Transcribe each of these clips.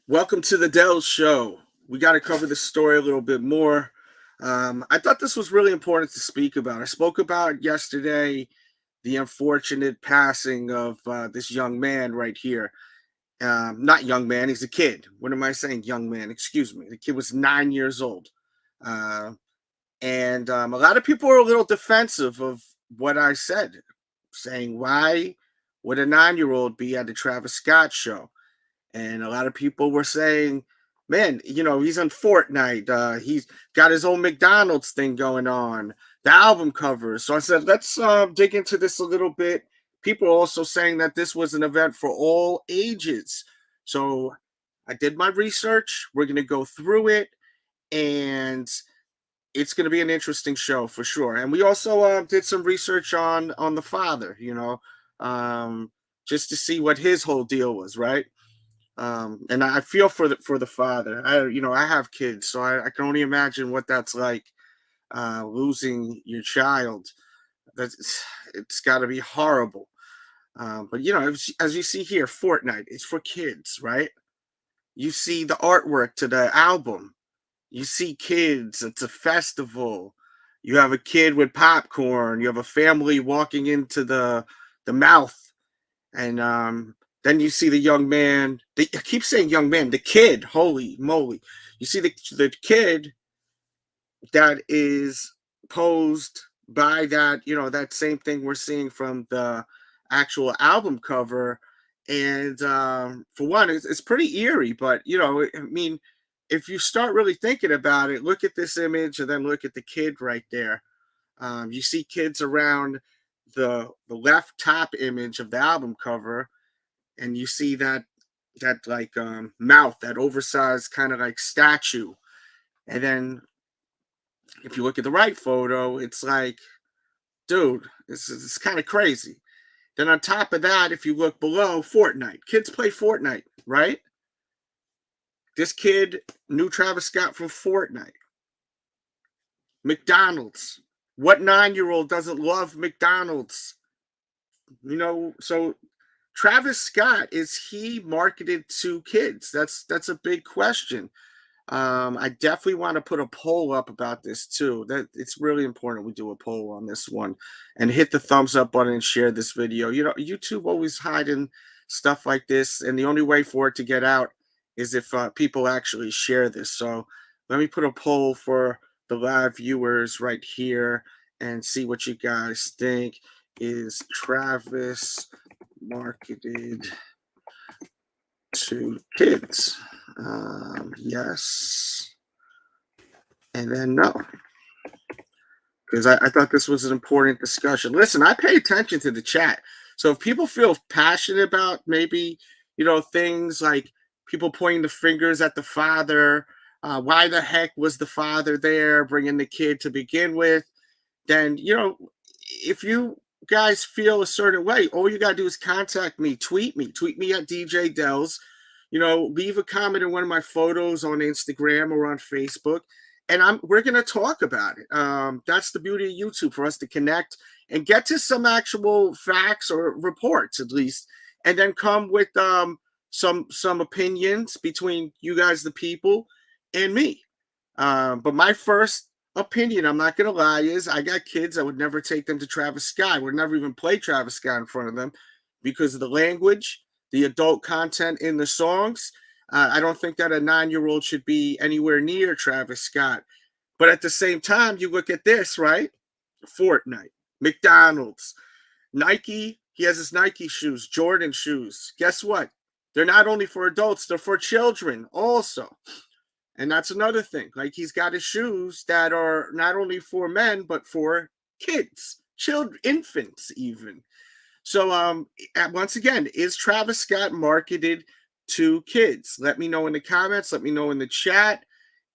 Welcome to the Delz show. We got to cover this story a little bit more. I thought this was really important to speak about. I spoke about yesterday the unfortunate passing of this young man right here. Not young man, he's a kid. What am I saying? Young man, excuse me. The kid was 9 years old. Uh, and a lot of people are a little defensive of what I said, saying, why would a 9-year-old be at the Travis Scott show? And a lot of people were saying, man, he's on Fortnite. He's got his own McDonald's thing going on, the album covers. So I said, let's dig into this a little bit. People are also saying that this was an event for all ages. So I did my research. We're going to go through it, and it's going to be an interesting show for sure. And we also did some research on the father, just to see what his whole deal was, right? And I feel for the father. I have kids, so I can only imagine what that's like, losing your child. It's got to be horrible. But as you see here, Fortnite is for kids, right? You see the artwork to the album. You see kids. It's a festival. You have a kid with popcorn. You have a family walking into the mouth, and then you see the young man. I keep saying young man. The kid. Holy moly! You see the kid that is posed by that. That same thing we're seeing from the actual album cover. And for one, it's pretty eerie. But I mean, if you start really thinking about it, look at this image and then look at the kid right there. You see kids around the left top image of the album cover, and you see that like mouth, that oversized kind of like statue. And then if you look at the right photo, it's like, dude, it's kind of crazy. Then on top of that, if you look below, Fortnite. Kids play Fortnite, right? This kid knew Travis Scott from Fortnite. McDonald's. What 9-year-old doesn't love McDonald's? So Travis Scott, is he marketed to kids? That's a big question. I definitely want to put a poll up about this too. That it's really important we do a poll on this one, and hit the thumbs up button and share this video. YouTube always hiding stuff like this, and the only way for it to get out is if people actually share this. So let me put a poll for the live viewers right here and see what you guys think. Is Travis marketed to kids? Yes, and then no, because I thought this was an important discussion. Listen, I pay attention to the chat, so if people feel passionate about maybe things like people pointing the fingers at the father, why the heck was the father there bringing the kid to begin with, then if you guys feel a certain way, all you gotta do is contact me, tweet me at DJ Delz. Leave a comment in one of my photos on Instagram or on Facebook, and we're gonna talk about it. That's the beauty of YouTube, for us to connect and get to some actual facts or reports at least, and then come with some opinions between you guys, the people, and me. But my first opinion, I'm not gonna lie, is I got kids. I would never take them to Travis Scott. I would never even play Travis Scott in front of them because of the language, the adult content in the songs. I don't think that a 9-year-old should be anywhere near Travis Scott. But at the same time, you look at this, right? Fortnite, McDonald's, Nike. He has his Nike shoes, Jordan shoes. Guess what? They're not only for adults, they're for children also. And that's another thing. Like, he's got his shoes that are not only for men, but for kids, children, infants even. So once again, is Travis Scott marketed to kids? Let me know in the comments. Let me know in the chat.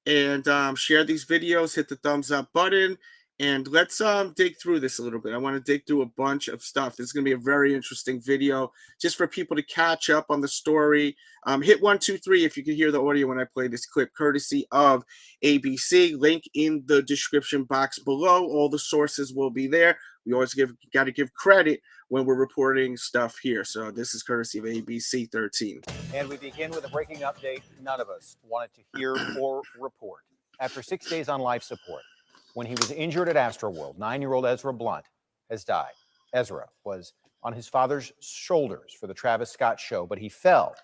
And share these videos. Hit the thumbs up button. And let's dig through this a little bit. I want to dig through a bunch of stuff. This is going to be a very interesting video just for people to catch up on the story. Hit 1, 2, 3 if you can hear the audio when I play this clip, courtesy of ABC. Link in the description box below. All the sources will be there. We always got to give credit when we're reporting stuff here. So this is courtesy of ABC 13. And we begin with a breaking update none of us wanted to hear or report. After 6 days on life support, when he was injured at Astroworld, 9-year-old Ezra Blount has died. Ezra was on his father's shoulders for the Travis Scott show, but he fell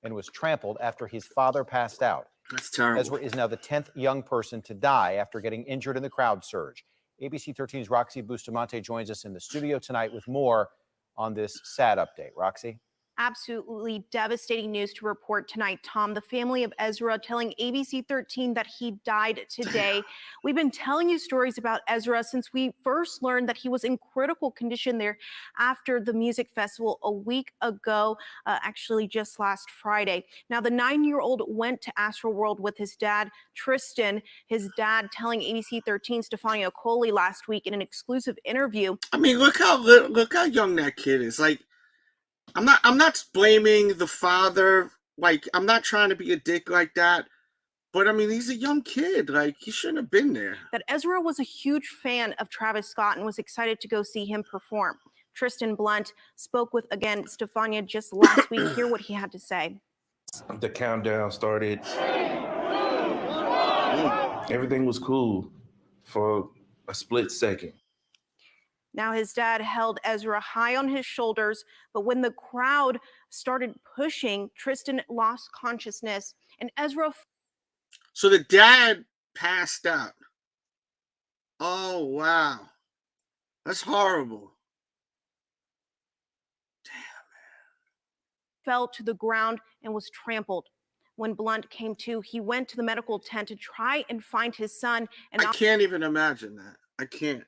and was trampled after his father passed out. That's terrible. Ezra is now the 10th young person to die after getting injured in the crowd surge. ABC 13's Roxy Bustamante joins us in the studio tonight with more on this sad update. Roxy? Absolutely devastating news to report tonight, Tom. The family of Ezra telling ABC 13 that he died today. We've been telling you stories about Ezra since we first learned that he was in critical condition there after the music festival a week ago, actually just last Friday. Now, the 9-year-old went to Astroworld with his dad, Treston. His dad telling ABC 13 Stefania Coley last week in an exclusive interview. I mean, look how young that kid is. Like, I'm not blaming the father. Like, I'm not trying to be a dick like that. But I mean, he's a young kid. Like, he shouldn't have been there. That Ezra was a huge fan of Travis Scott and was excited to go see him perform. Treston Blount spoke with, again, Stefania just last week. Hear what he had to say. The countdown started. Everything was cool for a split second. Now, his dad held Ezra high on his shoulders, but when the crowd started pushing, Treston lost consciousness, and Ezra... So the dad passed out. Oh, wow. That's horrible. Damn, man. Fell to the ground and was trampled. When Blount came to, he went to the medical tent to try and find his son. And I can't even imagine that. I can't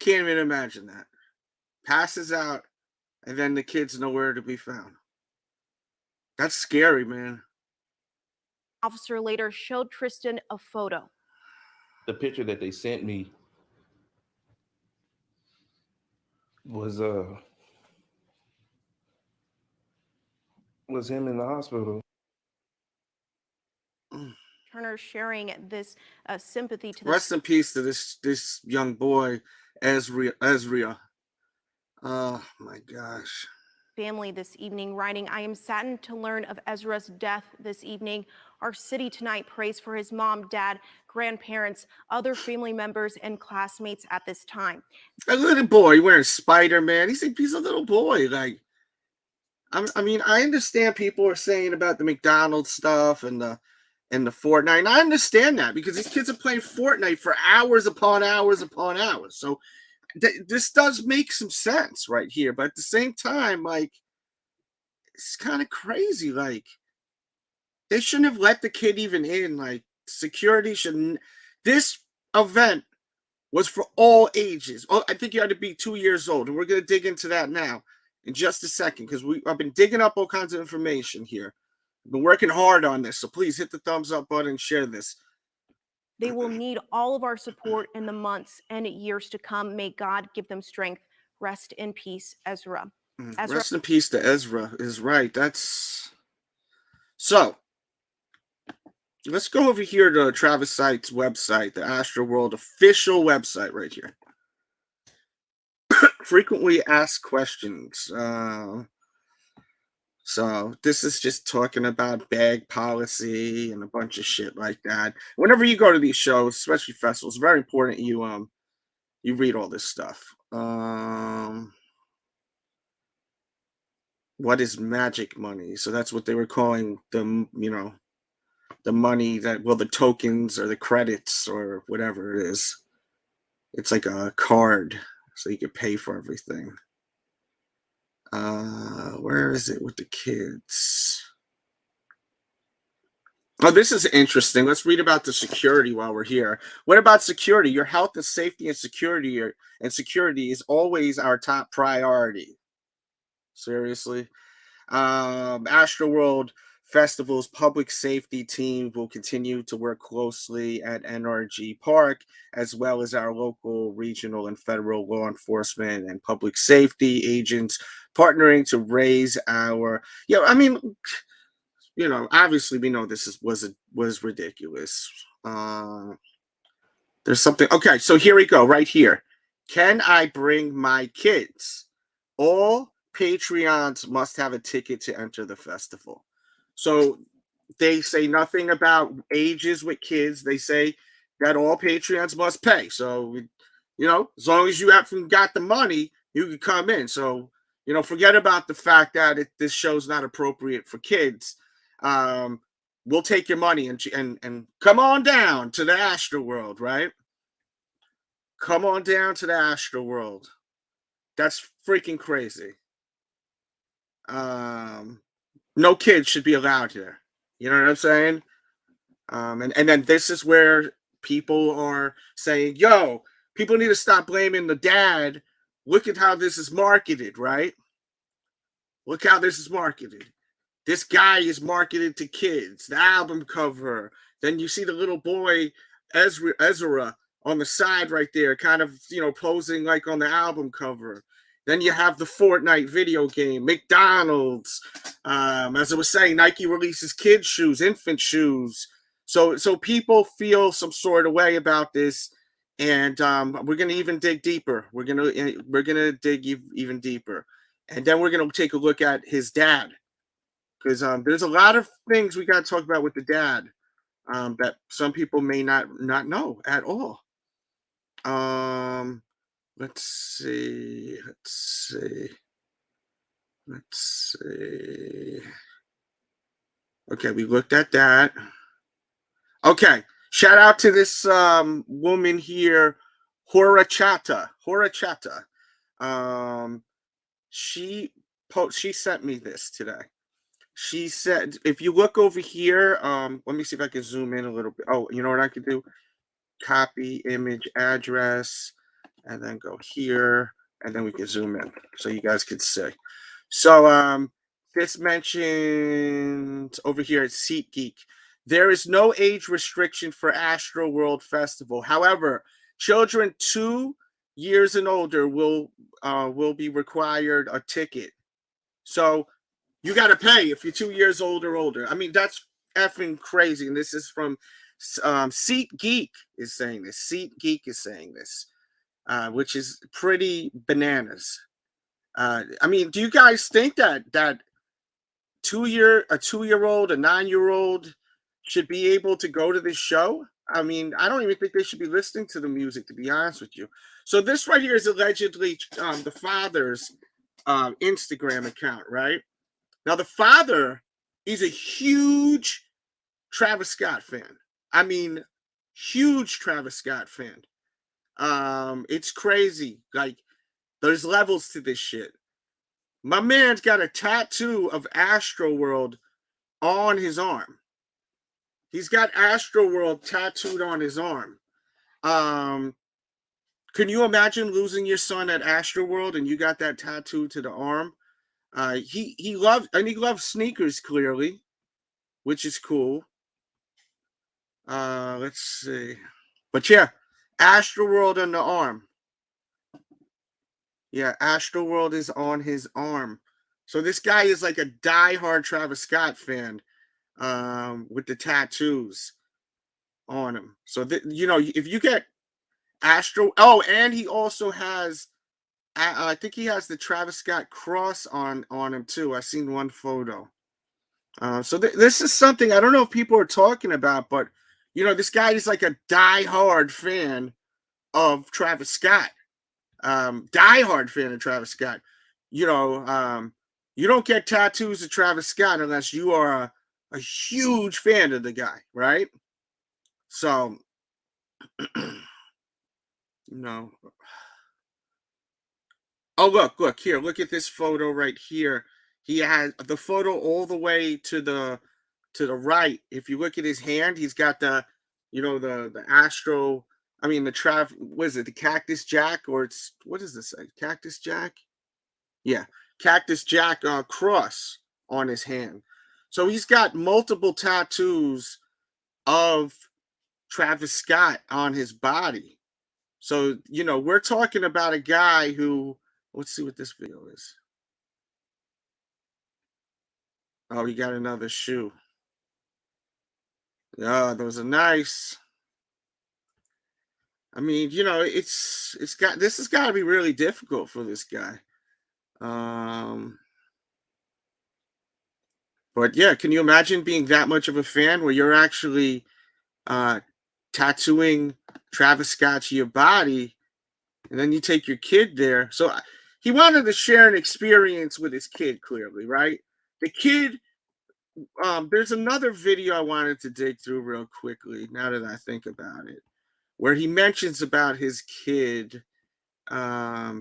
even imagine that. Passes out, and then the kid's nowhere to be found. That's scary, man. Officer later showed Treston a photo. The picture that they sent me was him in the hospital. Turner sharing this sympathy to Rest in peace to this young boy, Ezra. Oh my gosh. Family this evening, writing, I am saddened to learn of Ezra's death this evening. Our city tonight prays for his mom, dad, grandparents, other family members, and classmates at this time. A little boy wearing Spider-Man. He's a little boy. Like, I mean, I understand people are saying about the McDonald's stuff and the FORTNITE. And I understand that because these kids are playing FORTNITE for hours upon hours upon hours. So this does make some sense right here. But at the same time, like, it's kind of crazy. Like, they shouldn't have let the kid even in. Like, security shouldn't. This event was for all ages. Oh, I think you had to be 2 years old. And we're going to dig into that now in just a second because I've been digging up all kinds of information here. I've been working hard on this. So please hit the thumbs up button and share this. They will need all of our support in the months and years to come. May God give them strength. Rest in peace, Ezra. Rest in peace to Ezra is right. That's so. Let's go over here to Travis Site's website, the Astroworld official website right here. Frequently asked questions. So this is just talking about bag policy and a bunch of shit like that. Whenever you go to these shows, especially festivals, it's very important you read all this stuff. What is magic money? So that's what they were calling the money that, well, the tokens or the credits or whatever it is. It's like a card, so you can pay for everything. Where is it with the kids? Oh, this is interesting. Let's read about the security while we're here. What about security? Your health and safety and security is always our top priority. Seriously. Astroworld Festival's public safety team will continue to work closely at NRG Park, as well as our local, regional, and federal law enforcement and public safety agents partnering to raise our. Yeah, I mean, obviously we know this was ridiculous. There's something. Okay, so here we go, right here. Can I bring my kids? All Patreons must have a ticket to enter the festival. So they say nothing about ages with kids. They say that all Patreons must pay. So, as long as you haven't got the money, you can come in. So, forget about the fact that this show's not appropriate for kids. We'll take your money and come on down to the Astroworld, right? Come on down to the Astroworld. That's freaking crazy. No kids should be allowed here. You know what I'm saying? And then this is where people are saying, yo, people need to stop blaming the dad. Look at how this is marketed, right? Look how this is marketed. This guy is marketed to kids. The album cover. Then you see the little boy, Ezra, on the side right there, kind of, posing like on the album cover. Then you have the FORTNITE video game, McDonald's. As I was saying, Nike releases kids' shoes, infant shoes. So people feel some sort of way about this, and we're gonna even dig deeper. We're gonna dig even deeper, and then we're gonna take a look at his dad, because there's a lot of things we got to talk about with the dad that some people may not know at all. Let's see. Okay, we looked at that. Okay, shout out to this woman here, Horachata. She sent me this today. She said, if you look over here, let me see if I can zoom in a little bit. Oh, you know what I could do? Copy image address, and then go here, and then we can zoom in so you guys can see. So this mentioned over here at SeatGeek, there is no age restriction for Astroworld Festival. However, children 2 years and older will be required a ticket. So you got to pay if you're 2 years old or older. I mean, that's effing crazy. And this is from SeatGeek is saying this. SeatGeek is saying this, which is pretty bananas. I mean, do you guys think that a 2-year-old, a 9-year-old should be able to go to this show? I mean, I don't even think they should be listening to the music, to be honest with you. So this right here is allegedly the father's Instagram account, right? Now, the father is a huge Travis Scott fan. I mean, huge Travis Scott fan. It's crazy. Like, there's levels to this shit. My man's got a tattoo of Astroworld on his arm. He's got Astroworld tattooed on his arm. Can you imagine losing your son at Astroworld and you got that tattoo to the arm? He loves sneakers, clearly, which is cool. Let's see. But yeah, Astroworld on the arm. Yeah, Astroworld is on his arm. So this guy is like a diehard Travis Scott fan with the tattoos on him. So, if you get Astro... Oh, and he also has... I think he has the Travis Scott cross on him, too. I've seen one photo. So this is something I don't know if people are talking about, but, this guy is like a diehard fan of Travis Scott. Diehard fan of Travis Scott. You don't get tattoos of Travis Scott unless you are a huge fan of the guy, right? So, no. Oh, look here. Look at this photo right here. He has the photo all the way to the right. If you look at his hand, he's got the Astro. I mean, what is it? The Cactus Jack, or what does this say? Cactus Jack? Yeah, Cactus Jack cross on his hand. So he's got multiple tattoos of Travis Scott on his body. So, we're talking about a guy who, let's see what this video is. Oh, he got another shoe. Yeah, those are nice. I mean, you know, this has got to be really difficult for this guy. But yeah, can you imagine being that much of a fan where you're actually tattooing Travis Scott to your body, and then you take your kid there? So he wanted to share an experience with his kid, clearly, right? The kid, there's another video I wanted to dig through real quickly, now that I think about it, where he mentions about his kid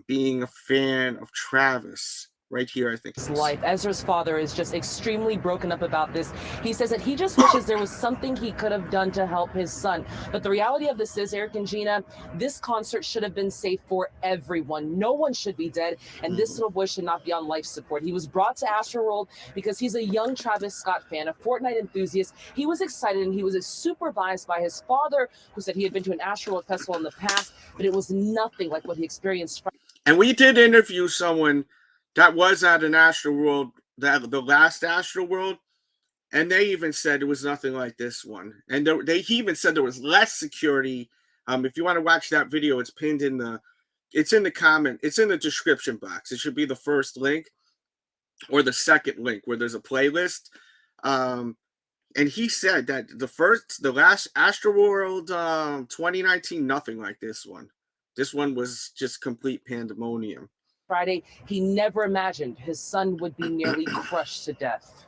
being a fan of Travis. Right here, I think. His life. Ezra's father is just extremely broken up about this. He says that he just wishes there was something he could have done to help his son. But the reality of this is, Eric and Gina, this concert should have been safe for everyone. No one should be dead, and this little boy should not be on life support. He was brought to Astroworld because he's a young Travis Scott fan, a FORTNITE enthusiast. He was excited, and he was super biased by his father, who said he had been to an Astroworld festival in the past, but it was nothing like what he experienced. And we did interview someone that was at an Astroworld, the last Astroworld, and they even said it was nothing like this one. And he even said there was less security. If you want to watch that video, it's pinned in the comment. It's in the description box. It should be the first link or the second link where there's a playlist. And he said that the last Astroworld 2019, nothing like this one. This one was just complete pandemonium. Friday, he never imagined his son would be nearly crushed to death.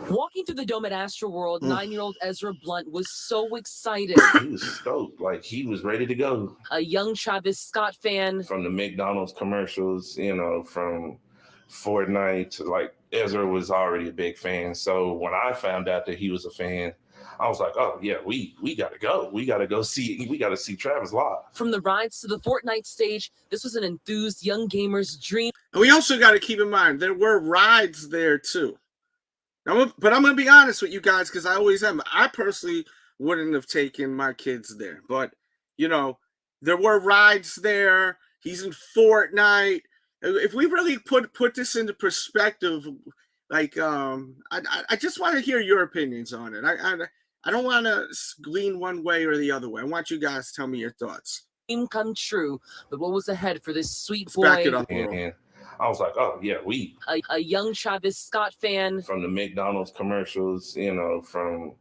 Walking through the dome at Astroworld, 9-year-old Ezra Blount was so excited. He was stoked, like he was ready to go. A young Travis Scott fan. From the McDonald's commercials, you know, from FORTNITE to like Ezra was already a big fan. So when I found out that he was a fan, I was like, oh yeah, we gotta go. We gotta see Travis live. From the rides to the FORTNITE stage, this was an enthused young gamer's dream. And we also got to keep in mind there were rides there too. But I'm gonna be honest with you guys, because I always am. I personally wouldn't have taken my kids there, but you know, there were rides there. He's in FORTNITE. If we really put this into perspective, like I just want to hear your opinions on it. I don't want to lean one way or the other way. I want you guys to tell me your thoughts. Dream come true, but what was ahead for this sweet Let's boy? back it up. And I was like, oh yeah, a young Travis Scott fan. From the McDonald's commercials, you know, from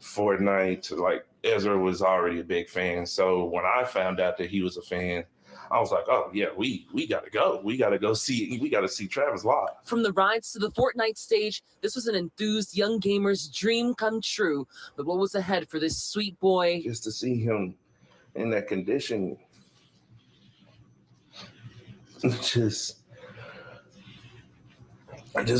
FORTNITE to like Ezra was already a big fan. So when I found out that he was a fan, I was like, oh yeah, we gotta go. We gotta see Travis live. From the rides to the FORTNITE stage, this was an enthused young gamer's dream come true. But what was ahead for this sweet boy? Just to see him in that condition, I just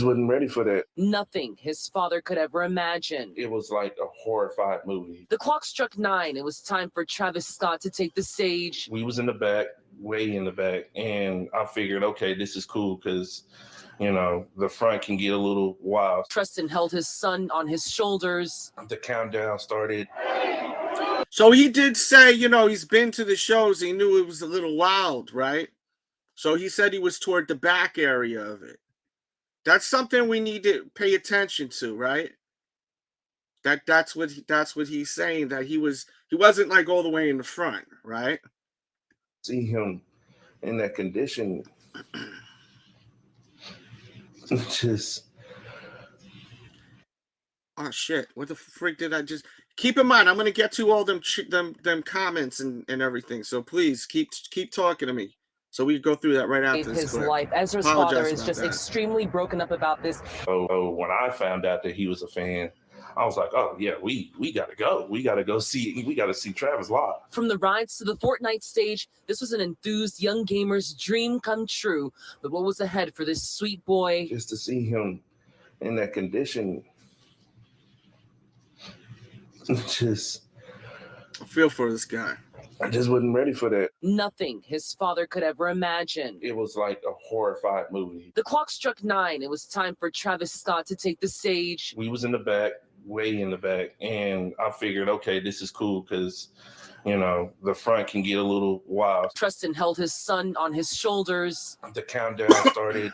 wasn't ready for that. Nothing his father could ever imagine. It was like a horrified movie. The clock struck 9. It was time for Travis Scott to take the stage. We was in the back, way in the back, and I figured, okay, this is cool because, you know, the front can get a little wild. Treston held his son on his shoulders. The countdown started. So he did say, you know, he's been to the shows. He knew it was a little wild, right? So he said he was toward the back area of it. That's something we need to pay attention to, right? That's what he's saying, that he wasn't like all the way in the front, right? See him in that condition, just oh shit! What the freak did I just? Keep in mind, I'm gonna get to all them comments and everything. So please keep talking to me. So we go through that right after this his clip. life. Ezra's father is just extremely broken up about this. So when I found out that he was a fan, I was like, oh yeah, we gotta go. We gotta see Travis live. From the rides to the FORTNITE stage, this was an enthused young gamer's dream come true. But what was ahead for this sweet boy? Just to see him in that condition, just I feel for this guy. I just wasn't ready for that. Nothing his father could ever imagine. It was like a horrified movie. The clock struck 9. It was time for Travis Scott to take the stage. We was in the back, way in the back, and I figured, okay, this is cool because, you know, the front can get a little wild. Treston held his son on his shoulders. The countdown started.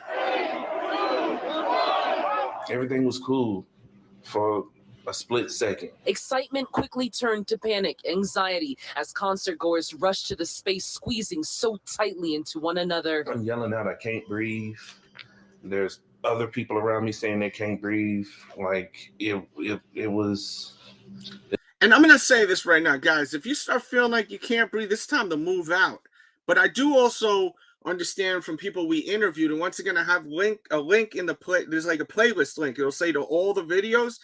Everything was cool for a split second. Excitement quickly turned to panic, anxiety, as concert goers rushed to the space, squeezing so tightly into one another. I'm yelling out, I can't breathe. There's other people around me saying they can't breathe. Like it was. And I'm going to say this right now, guys. If you start feeling like you can't breathe, it's time to move out. But I do also understand from people we interviewed, and once again, I have a link in the play. There's like a playlist link. It'll say to all the videos.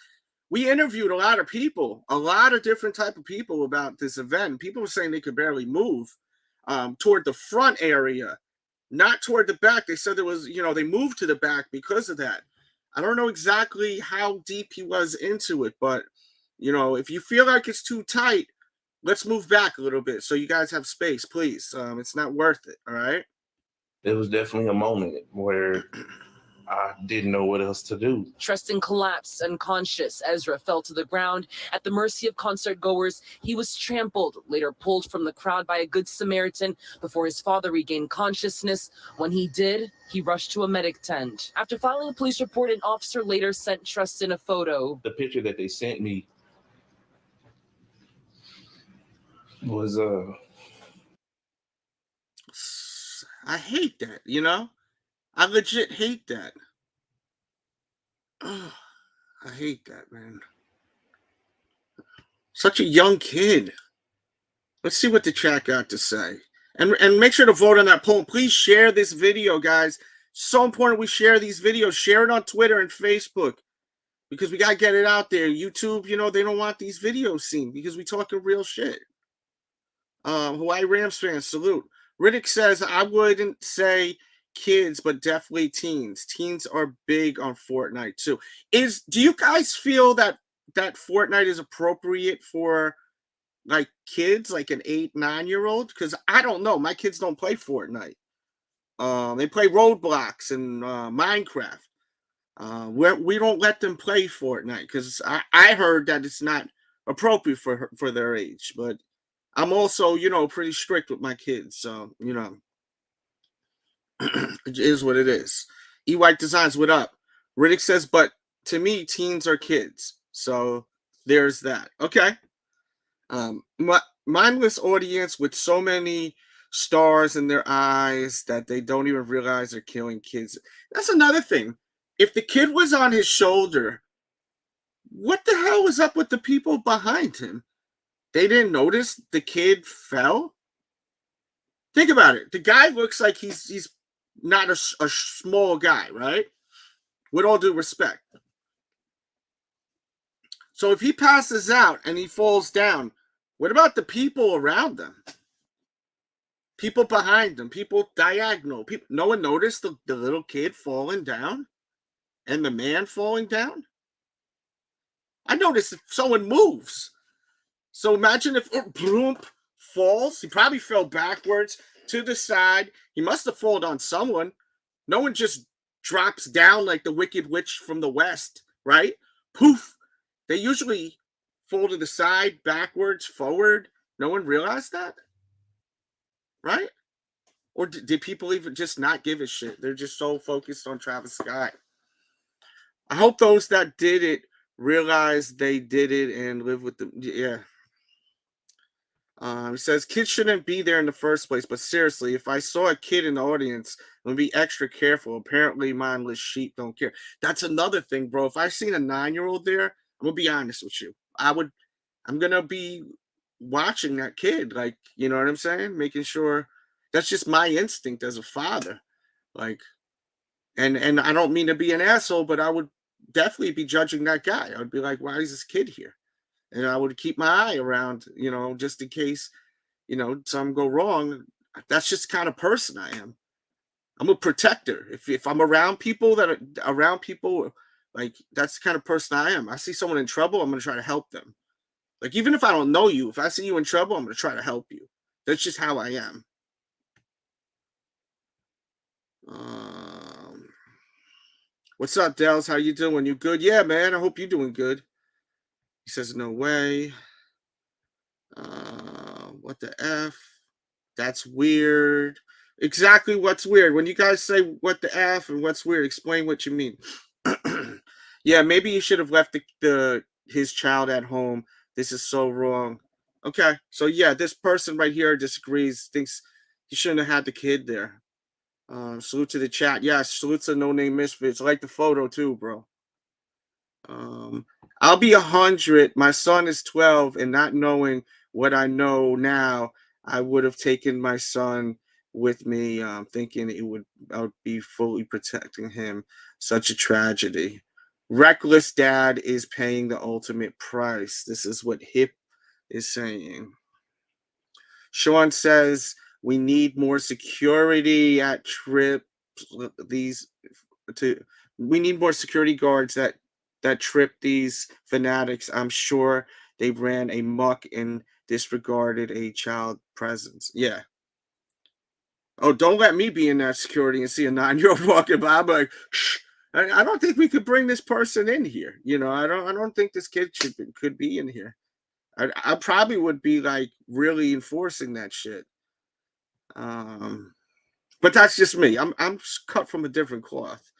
We interviewed a lot of people, a lot of different type of people about this event. People were saying they could barely move toward the front area, not toward the back. They said there was, they moved to the back because of that. I don't know exactly how deep he was into it, but if you feel like it's too tight, let's move back a little bit so you guys have space, please. It's not worth it, all right? It was definitely a moment where I didn't know what else to do. Treston collapsed unconscious. Ezra fell to the ground at the mercy of concert goers. He was trampled, later pulled from the crowd by a good Samaritan before his father regained consciousness. When he did, he rushed to a medic tent. After filing a police report, an officer later sent Treston a photo. The picture that they sent me was I hate that, I legit hate that. Oh, I hate that, man. Such a young kid. Let's see what the chat got to say. And make sure to vote on that poll. Please share this video, guys. So important we share these videos. Share it on Twitter and Facebook because we got to get it out there. YouTube, they don't want these videos seen because we talking real shit. Hawaii Rams fans, salute. Riddick says, I wouldn't say kids, but definitely teens. Teens are big on Fortnite too. Do you guys feel that Fortnite is appropriate for like kids, like an 8-9-year-old? Because I don't know. My kids don't play Fortnite. They play Roblox and Minecraft. We don't let them play Fortnite because I heard that it's not appropriate for their age. But I'm also, pretty strict with my kids. So, it is what it is. E-White Designs, what up? Riddick says, but to me, teens are kids. So there's that. Okay. Mindless audience with so many stars in their eyes that they don't even realize they're killing kids. That's another thing. If the kid was on his shoulder, what the hell was up with the people behind him? They didn't notice the kid fell? Think about it. The guy looks like he's not a small guy, right? With all due respect. So if he passes out and he falls down, what about the people around them? People behind them, people diagonal. No one noticed the little kid falling down and the man falling down? I noticed if someone moves. So imagine if Bloom falls. He probably fell backwards to the side. He must have fallen on someone. No one just drops down like the Wicked Witch from the West, right? Poof. They usually fall to the side, backwards, forward. No one realized that? Right? Or did people even just not give a shit? They're just so focused on Travis Scott. I hope those that did it realized they did it and live with the... Yeah. He says, kids shouldn't be there in the first place, but seriously, if I saw a kid in the audience, I'm going to be extra careful. Apparently, mindless sheep don't care. That's another thing, bro. If I seen a 9-year-old there, I'm going to be honest with you. I'm going to be watching that kid, like, you know what I'm saying? Making sure. That's just my instinct as a father. Like, and I don't mean to be an asshole, but I would definitely be judging that guy. I would be like, why is this kid here? And I would keep my eye around, just in case, something go wrong. That's just the kind of person I am. I'm a protector. If I'm around people like, that's the kind of person I am. I see someone in trouble, I'm going to try to help them. Like, even if I don't know you, if I see you in trouble, I'm going to try to help you. That's just how I am. What's up, Delz? How you doing? You good? Yeah, man. I hope you're doing good. He says, no way. What the F? That's weird. Exactly what's weird. When you guys say what the F and what's weird, explain what you mean. Yeah, maybe you should have left the his child at home. This is so wrong. Okay, so yeah, this person right here disagrees, thinks he shouldn't have had the kid there. Salute to the chat. Yes, salute to No Name Misfits. I like the photo too, bro. I'll be 100. My son is 12, and not knowing what I know now, I would have taken my son with me, thinking I would be fully protecting him. Such a tragedy. Reckless dad is paying the ultimate price. This is what Hip is saying. Sean says we need more security at trips. We need more security guards that trip these fanatics. I'm sure they ran amok and disregarded a child presence. Yeah. Oh, don't let me be in that security and see a 9-year-old walking by. I'm like, shh. I don't think we could bring this person in here. You know, I don't think this kid could be in here. I probably would be like really enforcing that shit. But that's just me. I'm cut from a different cloth.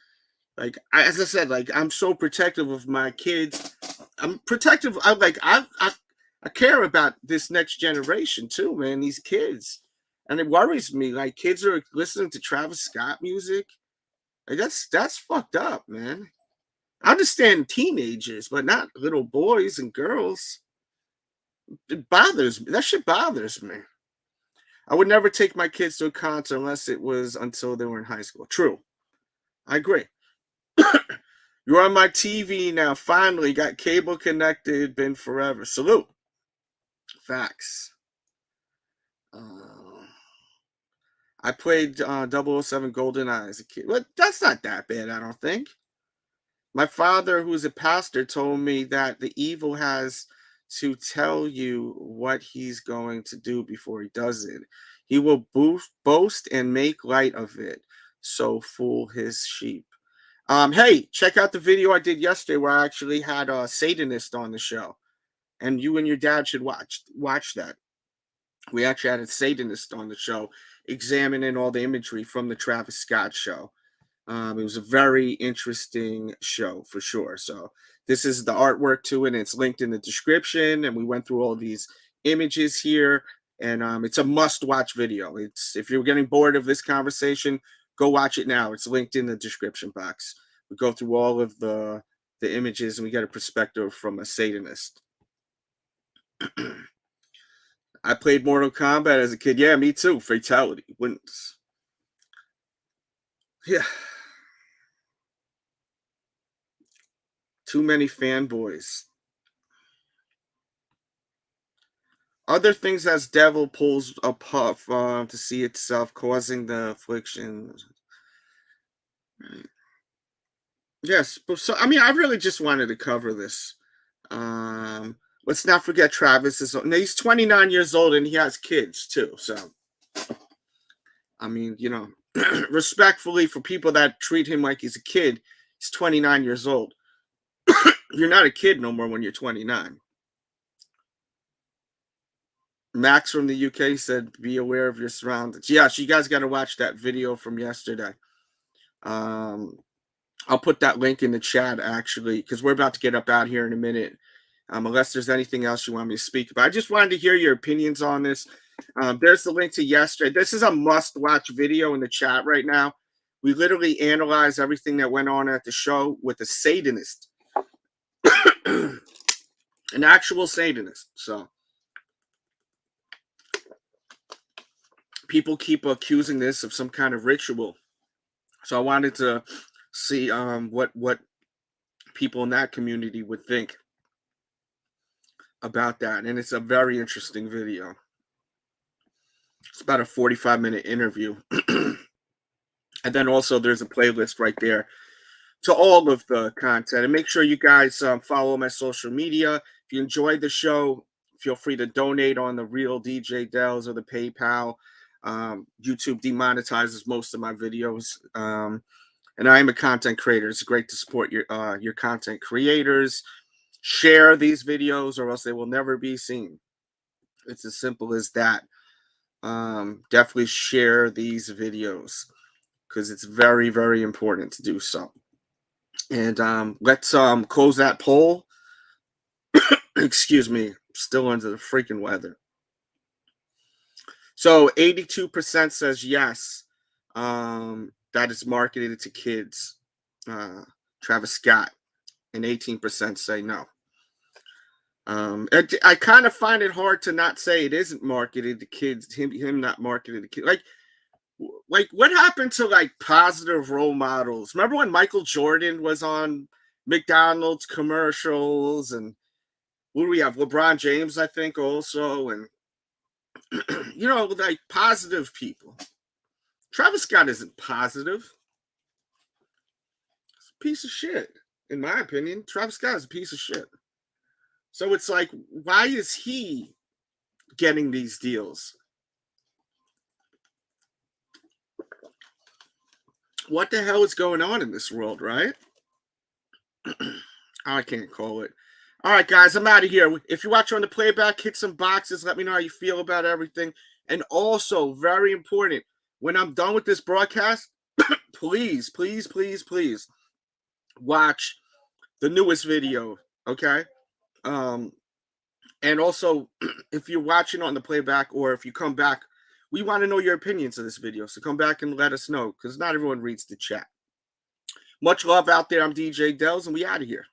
Like as I said, like I'm so protective of my kids. I'm protective. I care about this next generation too, man. These kids, and it worries me. Like kids are listening to Travis Scott music. Like that's fucked up, man. I understand teenagers, but not little boys and girls. It bothers me. That shit bothers me. I would never take my kids to a concert unless it was until they were in high school. True. I agree. You're on my TV now. Finally got cable connected. Been forever. Salute. Facts. I played 007 GoldenEye as a kid. Well, that's not that bad, I don't think. My father, who's a pastor, told me that the evil has to tell you what he's going to do before he does it. He will boast and make light of it, so fool his sheep. Hey, check out the video I did yesterday where I actually had a Satanist on the show, and you and your dad should watch that. We actually had a Satanist on the show examining all the imagery from the Travis Scott show. It was a very interesting show for sure. So this is the artwork to it, and it's linked in the description. And we went through all these images here, and it's a must-watch video. It's if you're getting bored of this conversation, go watch it now. It's linked in the description box. We go through all of the images, and we get a perspective from a Satanist. I played Mortal Kombat as a kid. Yeah, me too. Fatality wins. Yeah. Too many fanboys. Other things as devil pulls a puff to see itself, causing the affliction. Yes, but so I mean, I really just wanted to cover this. Let's not forget Travis is. Now he's 29 years old and he has kids too. So, I mean, you know, respectfully for people that treat him like he's a kid, he's 29 years old. You're not a kid no more when you're 29. Max from the UK said, be aware of your surroundings. Yeah, so you guys got to watch that video from yesterday. I'll put that link in the chat, actually, because we're about to get up out here in a minute. Unless there's anything else you want me to speak about. I just wanted to hear your opinions on this. There's the link to yesterday. This is a must-watch video in the chat right now. We literally analyze everything that went on at the show with a Satanist. An actual Satanist. So people keep accusing this of some kind of ritual. So I wanted to see what people in that community would think about that. And it's a very interesting video. It's about a 45-minute interview. And then also there's a playlist right there to all of the content. And make sure you guys follow my social media. If you enjoyed the show, feel free to donate on the Real DJ Delz or the PayPal. YouTube demonetizes most of my videos. And I am a content creator. It's great to support your content creators. Share these videos or else they will never be seen. It's as simple as that. Definitely share these videos because it's very, very important to do so. And let's close that poll. Excuse me, still under the freaking weather. So 82% says yes, that is marketed to kids, Travis Scott, and 18% say no. I kind of find it hard to not say it isn't marketed to kids, him not marketed to kids. Like what happened to like positive role models? Remember when Michael Jordan was on McDonald's commercials, and what do we have? LeBron James, I think, also, and you know, like positive people. Travis Scott isn't positive. He's a piece of shit, in my opinion. Travis Scott is a piece of shit. So it's like, why is he getting these deals? What the hell is going on in this world, right? I can't call it. All right, guys, I'm out of here. If you watch on the playback, hit some boxes. Let me know how you feel about everything. And also, very important, when I'm done with this broadcast, please, please, please, please watch the newest video, okay? And also, if you're watching on the playback or if you come back, we want to know your opinions of this video. So come back and let us know, because not everyone reads the chat. Much love out there. I'm DJ Delz, and we out of here.